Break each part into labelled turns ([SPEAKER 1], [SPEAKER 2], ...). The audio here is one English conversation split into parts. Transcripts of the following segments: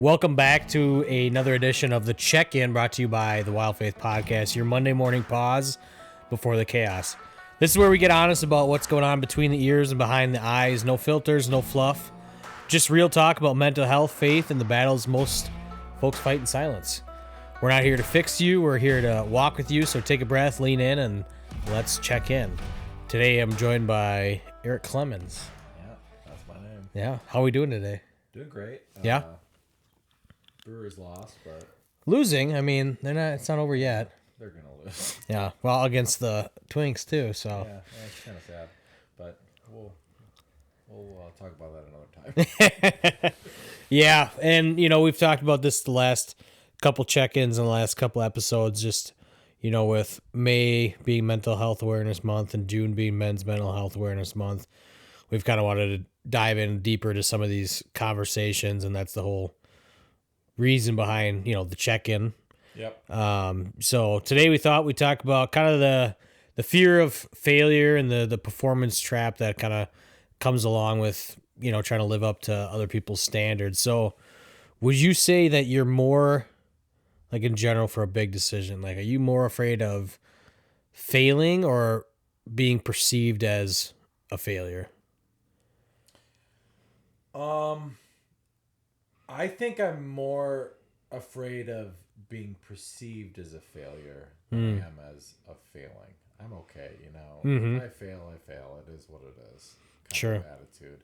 [SPEAKER 1] Welcome back to another edition of the Check-In, brought to you by the Wild Faith Podcast, your Monday morning pause before the chaos. This is where we get honest about what's going on between the ears and behind the eyes. No filters, no fluff. Just real talk about mental health, faith, and the battles most folks fight in silence. We're not here to fix you. We're here to walk with you. So take a breath, lean in, and let's check in. Today I'm joined by Eric Clements.
[SPEAKER 2] Yeah, that's my name.
[SPEAKER 1] Yeah. How are we doing today?
[SPEAKER 2] Doing great.
[SPEAKER 1] Yeah.
[SPEAKER 2] Brewers lost, but
[SPEAKER 1] Losing. I mean, it's not over yet.
[SPEAKER 2] they're gonna lose.
[SPEAKER 1] Yeah, well, against the Twinks too. So
[SPEAKER 2] Yeah, it's kind of sad, but we'll talk about that another time.
[SPEAKER 1] yeah, and we've talked about this the last couple check-ins and the last couple episodes. Just with May being Mental Health Awareness Month and June being Men's Mental Health Awareness Month, we've kind of wanted to dive in deeper to some of these conversations, and that's the whole reason behind the check-in.
[SPEAKER 2] Yep.
[SPEAKER 1] So today we thought we'd talk about kind of the fear of failure and the performance trap that kind of comes along with trying to live up to other people's standards. So would you say that you're more, like, in general, for a big decision, like, are you more afraid of failing or being perceived as a failure?
[SPEAKER 2] I think I'm more afraid of being perceived as a failure than I am as a failing. I'm okay, If I fail, I fail. It is what it is. Kind of attitude.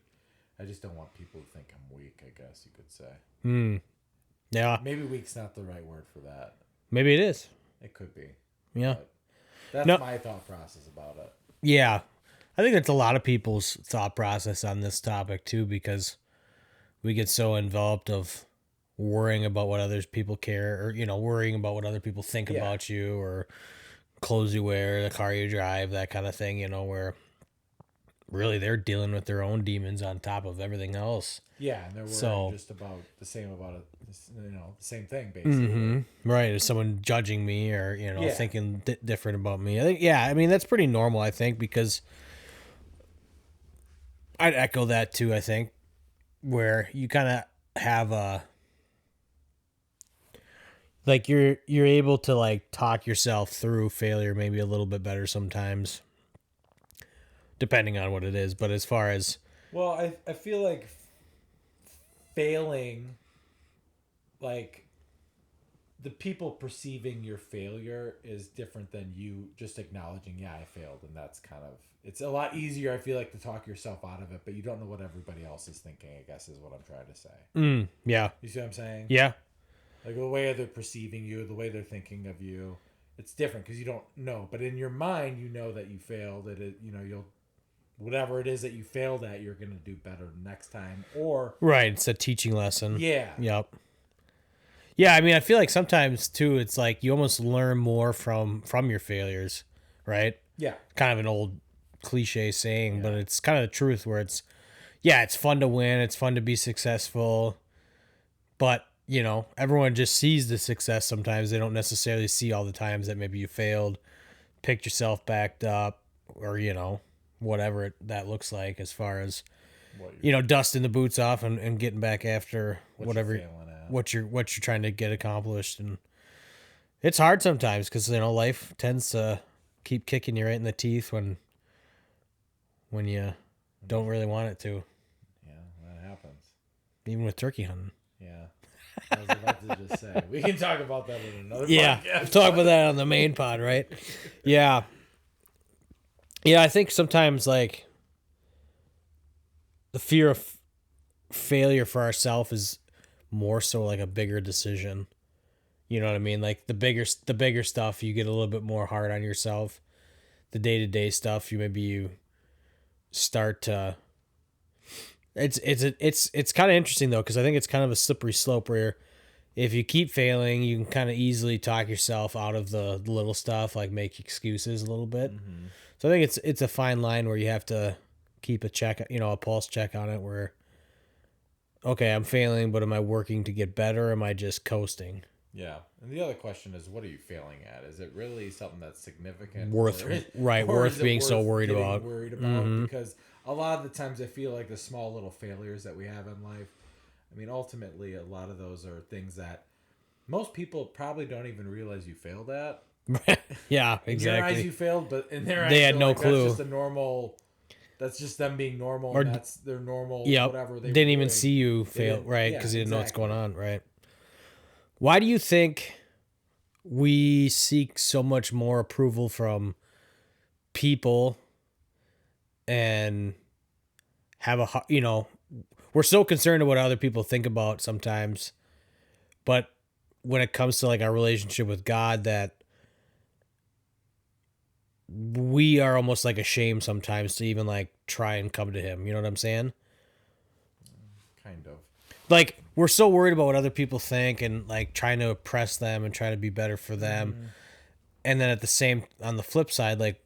[SPEAKER 2] I just don't want people to think I'm weak, I guess you could say.
[SPEAKER 1] Yeah.
[SPEAKER 2] Maybe weak's not the right word for that.
[SPEAKER 1] Maybe it is.
[SPEAKER 2] It could be.
[SPEAKER 1] Yeah.
[SPEAKER 2] That's my thought process about it.
[SPEAKER 1] Yeah. I think that's a lot of people's thought process on this topic too, because we get so enveloped of worrying about what other people care, or worrying about what other people think about you, or clothes you wear, the car you drive, that kind of thing, where really they're dealing with their own demons on top of everything else.
[SPEAKER 2] Yeah, and they're worrying just about the same the same thing basically.
[SPEAKER 1] Mm-hmm. Right, is someone judging me or thinking different about me? I think that's pretty normal. I think, because I'd echo that too. I think where you kind of have a you're able to like talk yourself through failure maybe a little bit better sometimes, depending on what it is. But as far as
[SPEAKER 2] I feel like failing, like the people perceiving your failure is different than you just acknowledging, I failed, and that's kind of, it's a lot easier, I feel like, to talk yourself out of it, but you don't know what everybody else is thinking, I guess is what I'm trying to say.
[SPEAKER 1] Yeah.
[SPEAKER 2] You see what I'm saying?
[SPEAKER 1] Yeah.
[SPEAKER 2] Like the way they're perceiving you, the way they're thinking of you, it's different because you don't know. But in your mind, you know that you failed. That you'll, whatever it is that you failed at, you're gonna do better next time. Or
[SPEAKER 1] right, it's a teaching lesson.
[SPEAKER 2] Yeah.
[SPEAKER 1] Yep. Yeah, I feel like sometimes too, it's like you almost learn more from your failures, right?
[SPEAKER 2] Yeah.
[SPEAKER 1] Kind of an old cliche saying, but it's kind of the truth. Where it's fun to win, it's fun to be successful, but everyone just sees the success sometimes. They don't necessarily see all the times that maybe you failed, picked yourself back up, or, whatever that looks like as far as, dusting the boots off and getting back after whatever, what you're trying to get accomplished. And it's hard sometimes because, life tends to keep kicking you right in the teeth when you don't really want it to.
[SPEAKER 2] Yeah, that happens.
[SPEAKER 1] Even with turkey hunting.
[SPEAKER 2] Yeah. I was about to just say, we can talk about that in another podcast.
[SPEAKER 1] Yeah, talk about that on the main pod, right? Yeah. Yeah, I think sometimes, like, the fear of failure for ourselves is more so like a bigger decision. You know what I mean? Like, the bigger stuff, you get a little bit more hard on yourself. The day-to-day stuff, you start to... It's kind of interesting though, because I think it's kind of a slippery slope where if you keep failing, you can kind of easily talk yourself out of the little stuff, like make excuses a little bit. Mm-hmm. So I think it's a fine line where you have to keep a check, a pulse check on it. Where, okay, I'm failing, but am I working to get better? Or am I just coasting?
[SPEAKER 2] Yeah, and the other question is, what are you failing at? Is it really something that's significant,
[SPEAKER 1] worth being so worried about?
[SPEAKER 2] Because a lot of the times I feel like the small little failures that we have in life I mean, ultimately, a lot of those are things that most people probably don't even realize you failed at.
[SPEAKER 1] Yeah,
[SPEAKER 2] In your eyes,
[SPEAKER 1] exactly.
[SPEAKER 2] you failed, but in their
[SPEAKER 1] They
[SPEAKER 2] eyes,
[SPEAKER 1] had
[SPEAKER 2] they're
[SPEAKER 1] no
[SPEAKER 2] like, that's
[SPEAKER 1] clue.
[SPEAKER 2] just a normal. That's just them being normal,
[SPEAKER 1] Or,
[SPEAKER 2] and that's their normal
[SPEAKER 1] yep,
[SPEAKER 2] whatever they were
[SPEAKER 1] didn't even
[SPEAKER 2] doing.
[SPEAKER 1] see you
[SPEAKER 2] They
[SPEAKER 1] fail,
[SPEAKER 2] didn't.
[SPEAKER 1] right?
[SPEAKER 2] Yeah,
[SPEAKER 1] Because they didn't know what's going
[SPEAKER 2] exactly.
[SPEAKER 1] on, right? Why do you think we seek so much more approval from people and have we're so concerned with what other people think about sometimes, but when it comes to like our relationship with God, that we are almost like ashamed sometimes to even like try and come to him. You know what I'm saying?
[SPEAKER 2] Kind of.
[SPEAKER 1] Like we're so worried about what other people think and like trying to oppress them and trying to be better for them.
[SPEAKER 2] Mm-hmm.
[SPEAKER 1] And then at the same on the flip side, like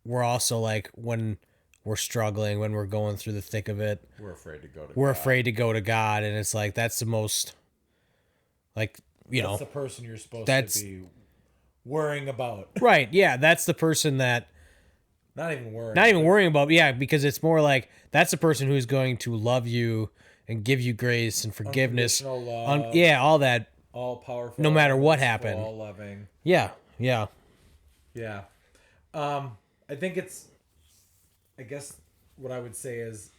[SPEAKER 1] we're also like when we're struggling, when we're going through the thick of it,
[SPEAKER 2] We're afraid to go to
[SPEAKER 1] we're
[SPEAKER 2] God.
[SPEAKER 1] afraid to go to God, and it's like that's the most like,
[SPEAKER 2] That's the person you're supposed to
[SPEAKER 1] that's
[SPEAKER 2] be worrying about.
[SPEAKER 1] right. Yeah, that's the person that
[SPEAKER 2] Not even worrying,
[SPEAKER 1] not even
[SPEAKER 2] but
[SPEAKER 1] worrying about, yeah, because it's more like that's the person who's going to love you and give you grace and forgiveness
[SPEAKER 2] unconditional
[SPEAKER 1] on,
[SPEAKER 2] love,
[SPEAKER 1] yeah, all that,
[SPEAKER 2] all powerful,
[SPEAKER 1] no matter
[SPEAKER 2] all
[SPEAKER 1] what
[SPEAKER 2] merciful,
[SPEAKER 1] happened.
[SPEAKER 2] all loving.
[SPEAKER 1] Yeah, yeah.
[SPEAKER 2] Yeah. I think it's. I guess what I would say is,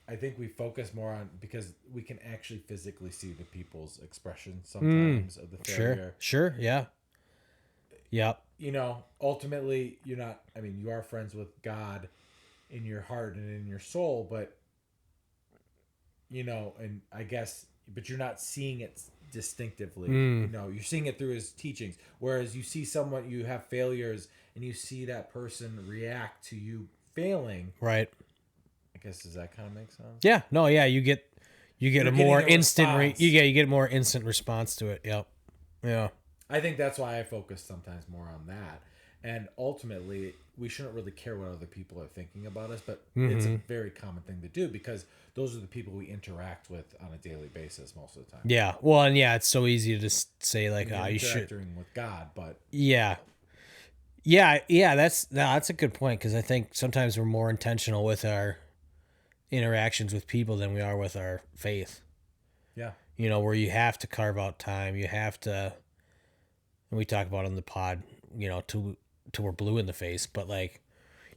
[SPEAKER 2] I think we focus more on because we can actually physically see the people's expression sometimes of the
[SPEAKER 1] Sure,
[SPEAKER 2] failure.
[SPEAKER 1] sure. Yeah, yeah.
[SPEAKER 2] Ultimately, you're not. I mean, you are friends with God in your heart and in your soul, but and I guess, but you're not seeing it distinctively. You're seeing it through his teachings. Whereas you see someone, you have failures, and you see that person react to you failing.
[SPEAKER 1] Right.
[SPEAKER 2] I guess, does that kind of make sense?
[SPEAKER 1] Yeah, no, yeah, you get
[SPEAKER 2] You're
[SPEAKER 1] a
[SPEAKER 2] getting
[SPEAKER 1] more
[SPEAKER 2] a
[SPEAKER 1] instant
[SPEAKER 2] response.
[SPEAKER 1] you get more instant response to it. Yep. Yeah.
[SPEAKER 2] I think that's why I focus sometimes more on that. And ultimately, we shouldn't really care what other people are thinking about us, but it's a very common thing to do because those are the people we interact with on a daily basis most of the time.
[SPEAKER 1] Yeah. Well, and yeah, it's so easy to just say
[SPEAKER 2] I
[SPEAKER 1] like,
[SPEAKER 2] mean,
[SPEAKER 1] ah,
[SPEAKER 2] you're
[SPEAKER 1] you should.
[SPEAKER 2] interacting with God, but
[SPEAKER 1] Yeah. Yeah, yeah, that's a good point because I think sometimes we're more intentional with our interactions with people than we are with our faith.
[SPEAKER 2] yeah,
[SPEAKER 1] Where you have to carve out time, you have to, and we talk about on the pod, till we're blue in the face, but like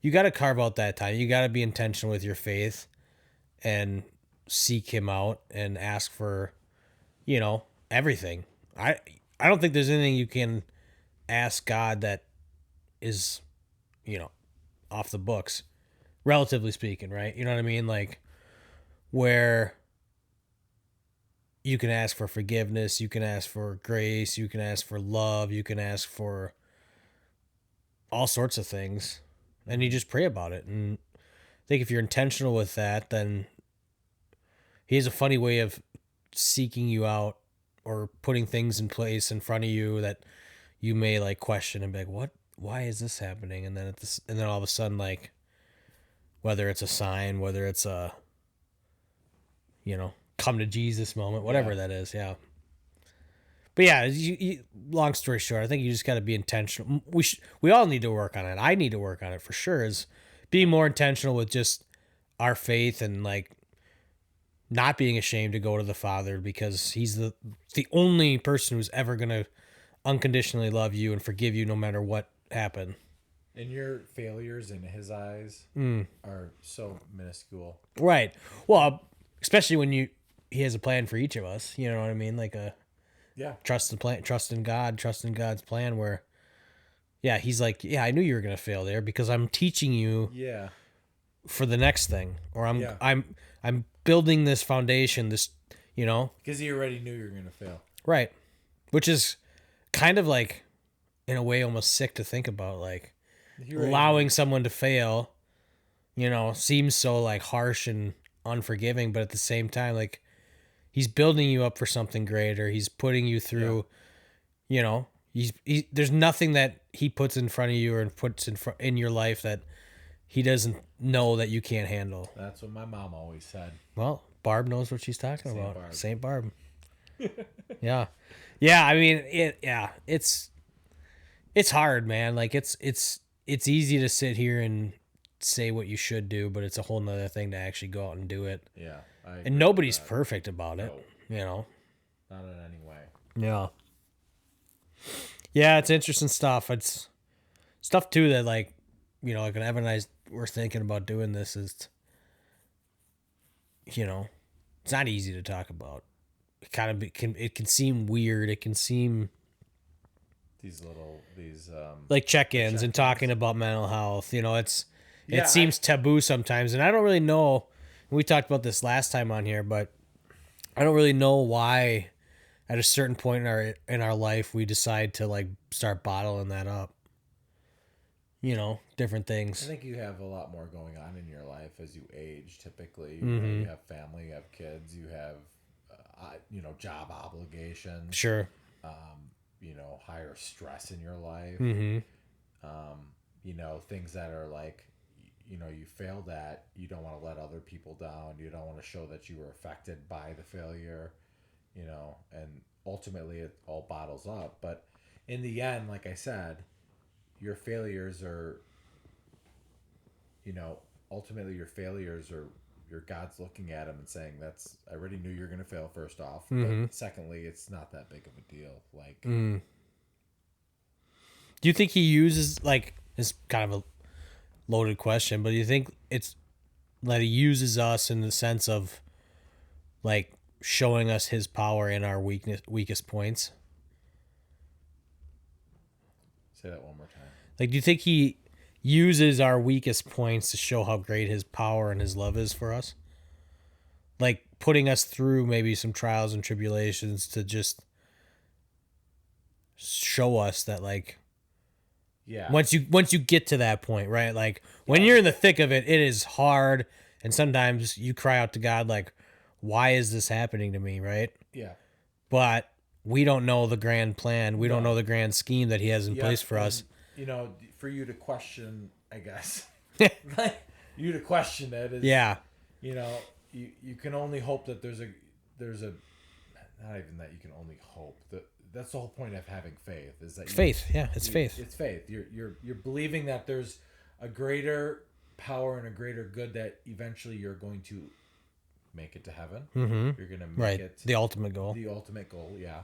[SPEAKER 1] you got to carve out that time. You got to be intentional with your faith and seek him out and ask for, everything. I don't think there's anything you can ask God that is, you know, off the books, relatively speaking, right? You know what I mean? Like where you can ask for forgiveness, you can ask for grace, you can ask for love, you can ask for all sorts of things, and you
[SPEAKER 2] mm-hmm.
[SPEAKER 1] just pray about it. And I think if you're intentional with that, then he has a funny way of seeking you out or putting things in place in front of you that you may like question and be like, "What? Why is this happening?" And then all of a sudden, like whether it's a sign, whether it's a come to Jesus moment,
[SPEAKER 2] Yeah,
[SPEAKER 1] whatever that is, yeah. But yeah, long story short, I think you just got to be intentional. We all need to work on it. I need to work on it for sure. Is being more intentional with just our faith and like not being ashamed to go to the Father because He's the only person who's ever gonna unconditionally love you and forgive you no matter what happened.
[SPEAKER 2] and your failures in his eyes are so minuscule.
[SPEAKER 1] Right. Well, especially when He has a plan for each of us. You know what I mean? Like a
[SPEAKER 2] Yeah,
[SPEAKER 1] trust in God, trust in God's plan. Where yeah, He's like, yeah, I knew you were gonna fail there because I'm teaching you
[SPEAKER 2] yeah,
[SPEAKER 1] for the next thing, or
[SPEAKER 2] yeah.
[SPEAKER 1] I'm building this foundation. This, you know,
[SPEAKER 2] Because he already knew you were gonna fail.
[SPEAKER 1] right? Which is kind of like in a way almost sick to think about, like
[SPEAKER 2] He already knew.
[SPEAKER 1] allowing someone to fail, seems so like harsh and unforgiving, but at the same time, like he's building you up for something greater. He's putting you
[SPEAKER 2] Yeah,
[SPEAKER 1] through, there's nothing that he puts in front of you or puts in your life that he doesn't know that you can't handle.
[SPEAKER 2] that's what my mom always said.
[SPEAKER 1] Well, Barb knows what she's talking
[SPEAKER 2] Saint
[SPEAKER 1] about.
[SPEAKER 2] Barb.
[SPEAKER 1] Saint Barb. Yeah. Yeah, I mean, it's hard, man. Like it's easy to sit here and say what you should do, but it's a whole nother thing to actually go out and do it.
[SPEAKER 2] Yeah, I agree
[SPEAKER 1] And
[SPEAKER 2] with
[SPEAKER 1] nobody's
[SPEAKER 2] that.
[SPEAKER 1] perfect about it,
[SPEAKER 2] No,
[SPEAKER 1] you know?
[SPEAKER 2] not in any way.
[SPEAKER 1] Yeah. Yeah, it's interesting stuff. It's stuff too that like, like when Evan and I were thinking about doing this is, it's not easy to talk about. It kind of it can seem weird. It can seem
[SPEAKER 2] These
[SPEAKER 1] like check-ins and
[SPEAKER 2] check-ins.
[SPEAKER 1] talking about mental health. It
[SPEAKER 2] Yeah, I
[SPEAKER 1] seems taboo sometimes, and I don't really know. We talked about this last time on here, but I don't really know why at a certain point in our life we decide to like start bottling that up. Different
[SPEAKER 2] I
[SPEAKER 1] things.
[SPEAKER 2] think you have a lot more going on in your life as you age. Typically,
[SPEAKER 1] Mm-hmm.
[SPEAKER 2] you have family, you have kids, you have job obligations.
[SPEAKER 1] Sure.
[SPEAKER 2] Higher stress in your life.
[SPEAKER 1] Mm-hmm.
[SPEAKER 2] Things that are like, you failed at. You don't want to let other people down. You don't want to show that you were affected by the failure. And ultimately it all bottles up. But in the end, like I said, your failures are, you know, ultimately your failures are your God's looking at them and saying, "That's I already knew you're going to fail." First off,
[SPEAKER 1] Mm-hmm.
[SPEAKER 2] but secondly, it's not that big of a deal. Like,
[SPEAKER 1] Mm. Do you think he uses like it's kind of a loaded question, but do you think it's that he uses us in the sense of like showing us his power in our weakest points?
[SPEAKER 2] say that one more time.
[SPEAKER 1] Like, do you think he uses our weakest points to show how great his power and his love is for us? Like putting us through maybe some trials and tribulations to just show us that like
[SPEAKER 2] Yeah,
[SPEAKER 1] once you get to that point, right? Like when
[SPEAKER 2] yeah,
[SPEAKER 1] you're in the thick of it, it is hard, and sometimes you cry out to God like, "Why is this happening to me?" Right?
[SPEAKER 2] yeah.
[SPEAKER 1] But we don't know the grand plan. We don't know
[SPEAKER 2] No,
[SPEAKER 1] the grand scheme that He has in place
[SPEAKER 2] yep.
[SPEAKER 1] for us.
[SPEAKER 2] And for you to question, I guess, like you to question it is,
[SPEAKER 1] Yeah,
[SPEAKER 2] you know, you can only hope that there's a not even that you can only hope that that's the whole point of having faith is that
[SPEAKER 1] it's faith. Yeah, it's faith.
[SPEAKER 2] it's faith. You're believing that there's a greater power and a greater good that eventually you're going to make it to heaven.
[SPEAKER 1] Mm-hmm.
[SPEAKER 2] You're going to make
[SPEAKER 1] Right.
[SPEAKER 2] it
[SPEAKER 1] The ultimate goal.
[SPEAKER 2] the ultimate goal. Yeah,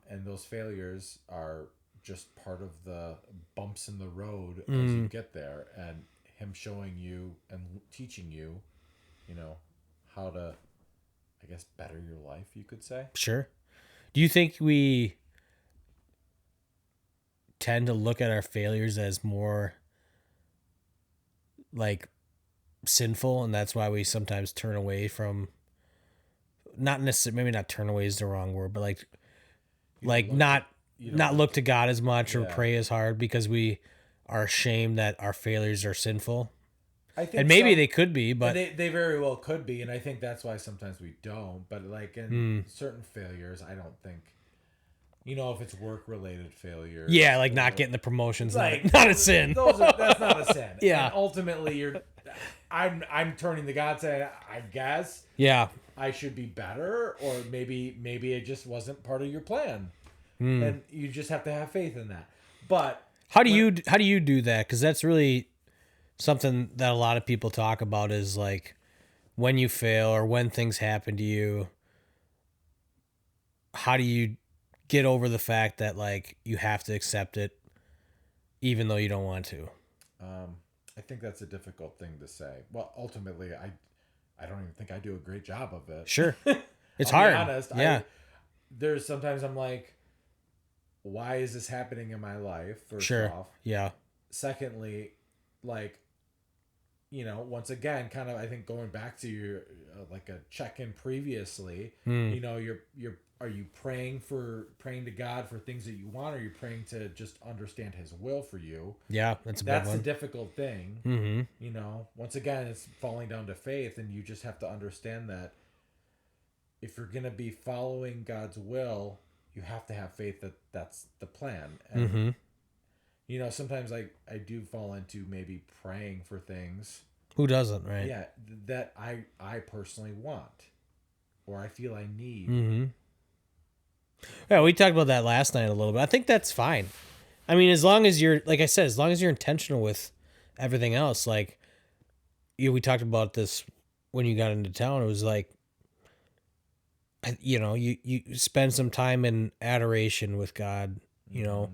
[SPEAKER 2] and those failures are just part of the bumps in the road as you get there, and him showing you and teaching you, how to, I guess, better your life. You could say.
[SPEAKER 1] Sure. Do you think we tend to look at our failures as more like sinful, and that's why we sometimes turn away from not necessarily maybe not turn away is the wrong word, but
[SPEAKER 2] You don't look
[SPEAKER 1] not
[SPEAKER 2] you don't
[SPEAKER 1] not
[SPEAKER 2] look
[SPEAKER 1] look to God as much or
[SPEAKER 2] Yeah.
[SPEAKER 1] pray as hard because we are ashamed that our failures are sinful.
[SPEAKER 2] I think
[SPEAKER 1] And maybe
[SPEAKER 2] some
[SPEAKER 1] they could be, but
[SPEAKER 2] they very well could be, and I think that's why sometimes we don't. But like in certain failures, I don't think, if it's work related failures.
[SPEAKER 1] yeah, like not getting the promotions,
[SPEAKER 2] like
[SPEAKER 1] not a sin.
[SPEAKER 2] that's not a sin.
[SPEAKER 1] Yeah.
[SPEAKER 2] And ultimately, I'm turning to God saying, I guess
[SPEAKER 1] Yeah.
[SPEAKER 2] I should be better, or maybe it just wasn't part of your plan, and you just have to have faith in that. But
[SPEAKER 1] How do you do that? Because that's really something that a lot of people talk about is like when you fail or when things happen to you, how do you get over the fact that like you have to accept it even though you don't want to?
[SPEAKER 2] I think that's a difficult thing to say. Well, ultimately, I don't even think I do a great job of it.
[SPEAKER 1] Sure. It's
[SPEAKER 2] I'll
[SPEAKER 1] hard.
[SPEAKER 2] be honest.
[SPEAKER 1] Yeah.
[SPEAKER 2] There's sometimes I'm like, why is this happening in my life? First
[SPEAKER 1] Sure.
[SPEAKER 2] off.
[SPEAKER 1] Yeah.
[SPEAKER 2] Secondly, like, once again, kind of, I think going back to your like a check-in previously, you're are you praying to God for things that you want, or are you praying to just understand His will for you?
[SPEAKER 1] Yeah. That's a big
[SPEAKER 2] That's the
[SPEAKER 1] one.
[SPEAKER 2] difficult thing.
[SPEAKER 1] Mm-hmm.
[SPEAKER 2] Once again, it's falling down to faith, and you just have to understand that if you're going to be following God's will, you have to have faith that that's the plan. And,
[SPEAKER 1] Mm-hmm.
[SPEAKER 2] Sometimes I do fall into maybe praying for things,
[SPEAKER 1] Who doesn't, right?
[SPEAKER 2] yeah, that I personally want, or I feel I need.
[SPEAKER 1] Mm-hmm. Yeah, we talked about that last night a little bit. I think that's fine. I mean, as long as you're, like I said, as long as you're intentional with everything else, like we talked about this when you got into town. It was like, you spend some time in adoration with God,
[SPEAKER 2] Mm-hmm.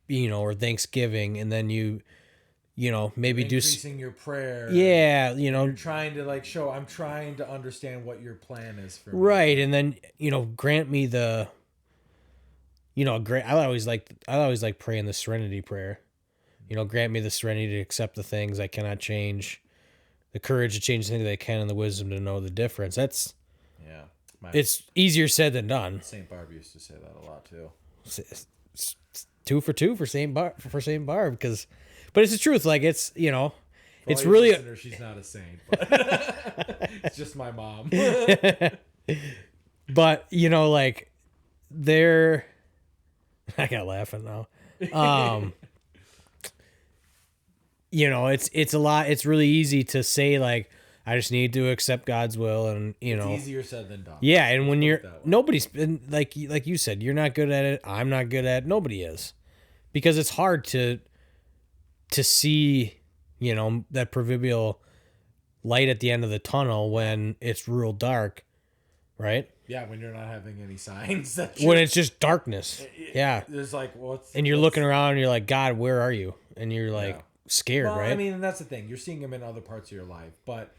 [SPEAKER 1] you, or Thanksgiving, and then maybe
[SPEAKER 2] You're increasing your prayer,
[SPEAKER 1] yeah,
[SPEAKER 2] and you're trying to like show. I'm trying to understand what your plan is for me.
[SPEAKER 1] right. And then, grant me the, I always like praying the serenity prayer. Grant me the serenity to accept the things I cannot change, the courage to change the things that I can, and the wisdom to know the difference.
[SPEAKER 2] Yeah, my
[SPEAKER 1] It's easier said than done.
[SPEAKER 2] Saint Barb used to say that a lot too.
[SPEAKER 1] It's 2 for Saint Barb, but it's the truth. Like
[SPEAKER 2] For
[SPEAKER 1] it's
[SPEAKER 2] all your
[SPEAKER 1] really
[SPEAKER 2] listeners, she's not a saint, but it's just my mom.
[SPEAKER 1] but like they're I got laughing now. It's a lot. It's really easy to say like I just need to accept God's will, and
[SPEAKER 2] It's easier said than done.
[SPEAKER 1] yeah. And when
[SPEAKER 2] Put
[SPEAKER 1] you're
[SPEAKER 2] it that way.
[SPEAKER 1] nobody's and like you said, you're not good at it. I'm not good at it. Nobody is, because it's hard to see that proverbial light at the end of the tunnel when it's real dark, right?
[SPEAKER 2] Yeah, when you're not having any signs that
[SPEAKER 1] When it's just darkness. Yeah.
[SPEAKER 2] there's like what's
[SPEAKER 1] And you're
[SPEAKER 2] what's-
[SPEAKER 1] looking around and you're like, God, where are you? And you're like
[SPEAKER 2] Yeah.
[SPEAKER 1] scared,
[SPEAKER 2] Well,
[SPEAKER 1] right?
[SPEAKER 2] I mean, that's the thing. You're seeing them in other parts of your life, but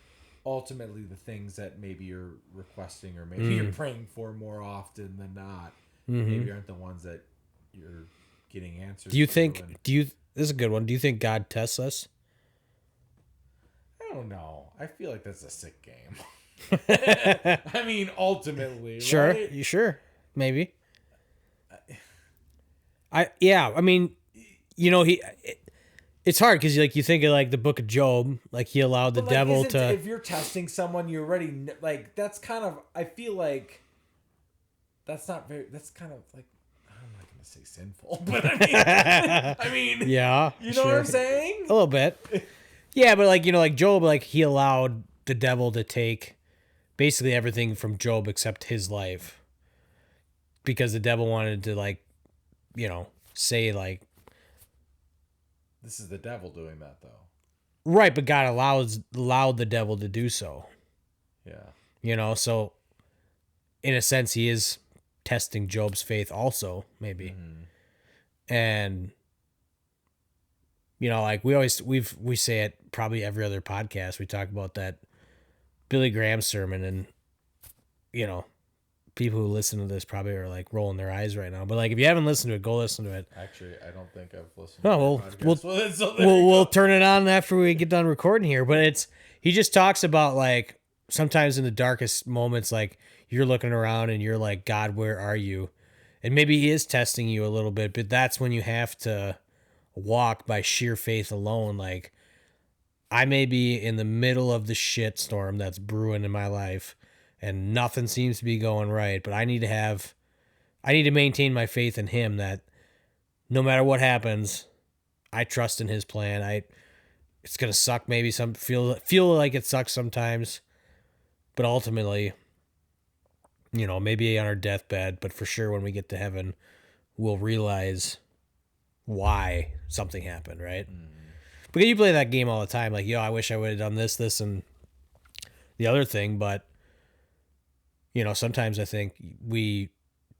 [SPEAKER 2] ultimately, the things that maybe you're requesting or maybe you're praying for more often than not, maybe aren't the ones that you're getting answers.
[SPEAKER 1] Do you
[SPEAKER 2] to,
[SPEAKER 1] think?
[SPEAKER 2] and-
[SPEAKER 1] This is a good one. Do you think God tests us?
[SPEAKER 2] I don't know. I feel like that's a sick game. I mean, ultimately,
[SPEAKER 1] Sure.
[SPEAKER 2] right?
[SPEAKER 1] You sure? Maybe. Yeah. I mean, it's hard because like you think of like the Book of Job, like he allowed the
[SPEAKER 2] But, like,
[SPEAKER 1] devil
[SPEAKER 2] isn't-
[SPEAKER 1] to.
[SPEAKER 2] If you're testing someone, you already like that's kind of. I feel like that's not very. That's kind of like. I'm not gonna say sinful, but I mean,
[SPEAKER 1] Yeah.
[SPEAKER 2] you know what I'm saying?
[SPEAKER 1] A little bit. Yeah, but like Job, like he allowed the devil to take basically everything from Job except his life, because the devil wanted to like, say like,
[SPEAKER 2] This is the devil doing that, though.
[SPEAKER 1] right, but God allowed the devil to do so.
[SPEAKER 2] Yeah.
[SPEAKER 1] So in a sense he is testing Job's faith also, maybe. And like we say it probably every other podcast, we talk about that Billy Graham sermon, and people who listen to this probably are like rolling their eyes right now. But like if you haven't listened to it, go listen to it.
[SPEAKER 2] Actually, I don't think I've listened.
[SPEAKER 1] Oh,
[SPEAKER 2] to the
[SPEAKER 1] we'll
[SPEAKER 2] podcast. So there you
[SPEAKER 1] we'll
[SPEAKER 2] go.
[SPEAKER 1] turn it on after we get done recording here. But he just talks about like sometimes in the darkest moments, like you're looking around and you're like, God, where are you? And maybe he is testing you a little bit, but that's when you have to walk by sheer faith alone. Like I may be in the middle of the shit storm that's brewing in my life and nothing seems to be going right, but I need to maintain my faith in him, that no matter what happens, I trust in his plan. It's going to suck. Maybe feel like it sucks sometimes, but ultimately, maybe on our deathbed, but for sure when we get to heaven, we'll realize why something happened, right? Because you play that game all the time, like, I wish I would have done this, and the other thing, but, sometimes I think we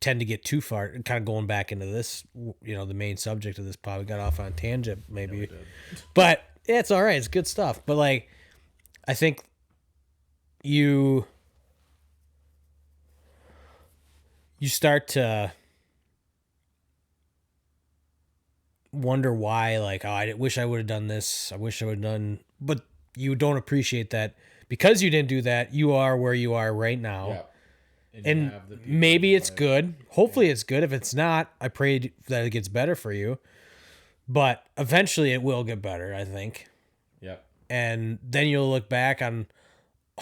[SPEAKER 1] tend to get too far, kind of going back into this, the main subject of this pod. We got off on a tangent, maybe.
[SPEAKER 2] We did.
[SPEAKER 1] But yeah, it's all right. It's good stuff. But, like, I think you start to wonder why, like, oh, I wish I would have done this. I wish I would have done, but you don't appreciate that because you didn't do that. You are where you are right now.
[SPEAKER 2] Yeah. you
[SPEAKER 1] And
[SPEAKER 2] have the people
[SPEAKER 1] maybe
[SPEAKER 2] you
[SPEAKER 1] it's
[SPEAKER 2] like.
[SPEAKER 1] good. Hopefully it's good. If it's not, I pray that it gets better for you. But eventually it will get better, I think.
[SPEAKER 2] Yep.
[SPEAKER 1] And then you'll look back on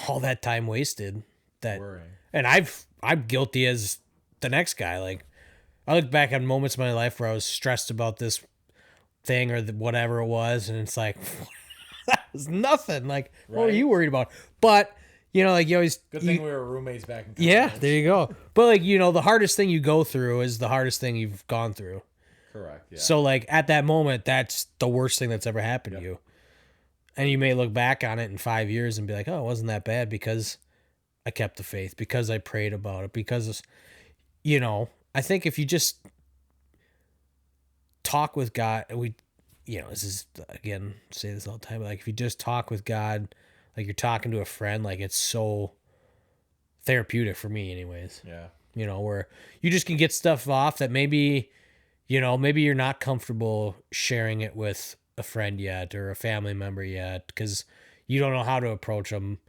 [SPEAKER 1] all that time wasted.
[SPEAKER 2] Worrying.
[SPEAKER 1] And I'm guilty as the next guy. Like, I look back on moments in my life where I was stressed about this thing or whatever it was, and it's like, that was nothing. Like, what were
[SPEAKER 2] Right.
[SPEAKER 1] you worried about? But, like, you always...
[SPEAKER 2] Good thing we were roommates back in college.
[SPEAKER 1] Yeah, there you go. But, like, the hardest thing you go through is the hardest thing you've gone through.
[SPEAKER 2] Correct. Yeah.
[SPEAKER 1] So, like, at that moment, that's the worst thing that's ever happened to you. And you may look back on it in 5 years and be like, oh, it wasn't that bad because I kept the faith, because I prayed about it, because, I think if you just talk with God, this is, again, say this all the time, like if you just talk with God, like you're talking to a friend, like it's so therapeutic for me anyways.
[SPEAKER 2] Yeah.
[SPEAKER 1] Where you just can get stuff off that maybe you're not comfortable sharing it with a friend yet or a family member yet because you don't know how to approach them.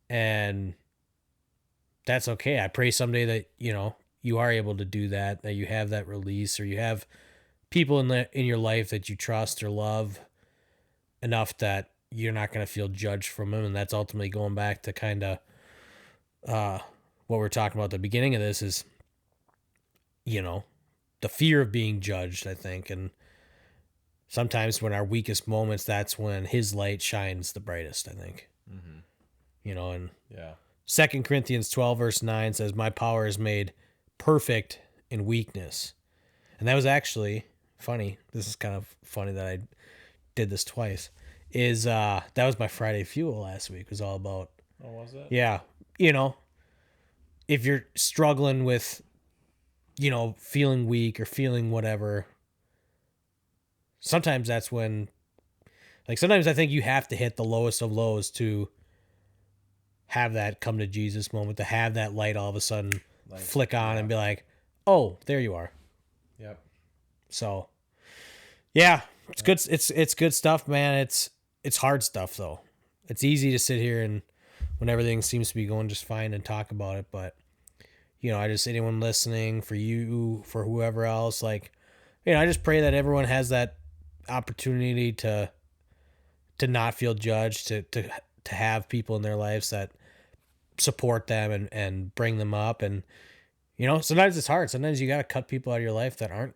[SPEAKER 1] And that's okay. I pray someday that, you are able to do that, that you have that release, or you have people in your life that you trust or love enough that you're not going to feel judged from them. And that's ultimately going back to kind of what we're talking about at the beginning of this is, the fear of being judged, I think. And sometimes when our weakest moments, that's when his light shines the brightest, I think. Mm-hmm. And
[SPEAKER 2] yeah.
[SPEAKER 1] 2 Corinthians 12 verse 9 says, my power is made perfect in weakness. And that was actually funny. This is kind of funny that I did this twice. That was my Friday Fuel last week. It was all about.
[SPEAKER 2] Oh, was it?
[SPEAKER 1] Yeah. If you're struggling with, feeling weak or feeling whatever, sometimes that's when, sometimes I think you have to hit the lowest of lows to have that come to Jesus moment, to have that light all of a sudden flick on and be like, oh, there you are.
[SPEAKER 2] Yep.
[SPEAKER 1] So, yeah, it's good. It's good stuff, man. It's hard stuff though. It's easy to sit here and when everything seems to be going just fine and talk about it, but I just, anyone listening, for you, for whoever else, I just pray that everyone has that opportunity to not feel judged, to have people in their lives that support them and bring them up. And, sometimes it's hard. Sometimes you got to cut people out of your life that aren't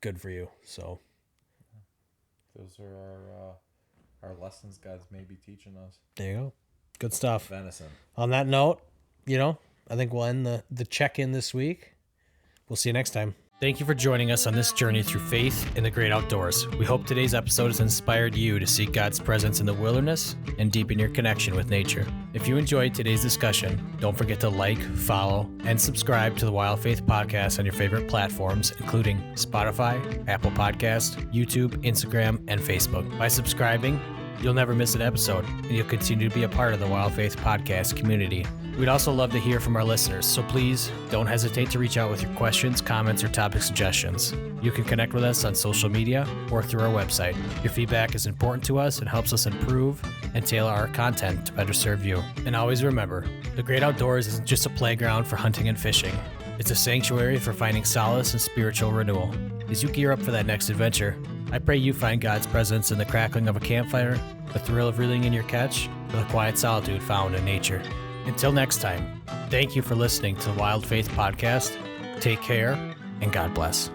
[SPEAKER 1] good for you. So
[SPEAKER 2] those are our lessons God's maybe teaching us.
[SPEAKER 1] There you go. Good stuff.
[SPEAKER 2] Venison.
[SPEAKER 1] On that note, I think we'll end the check-in this week. We'll see you next time. Thank you for joining us on this journey through faith in the great outdoors. We hope today's episode has inspired you to seek God's presence in the wilderness and deepen your connection with nature. If you enjoyed today's discussion, don't forget to like, follow, and subscribe to the Wild Faith Podcast on your favorite platforms, including Spotify, Apple Podcast, YouTube, Instagram, and Facebook. By subscribing, you'll never miss an episode, and you'll continue to be a part of the Wild Faith Podcast community. We'd also love to hear from our listeners, so please don't hesitate to reach out with your questions, comments, or topic suggestions. You can connect with us on social media or through our website. Your feedback is important to us and helps us improve and tailor our content to better serve you. And always remember, the great outdoors isn't just a playground for hunting and fishing. It's a sanctuary for finding solace and spiritual renewal. As you gear up for that next adventure, I pray you find God's presence in the crackling of a campfire, the thrill of reeling in your catch, or the quiet solitude found in nature. Until next time, thank you for listening to the Wild Faith Podcast. Take care, and God bless.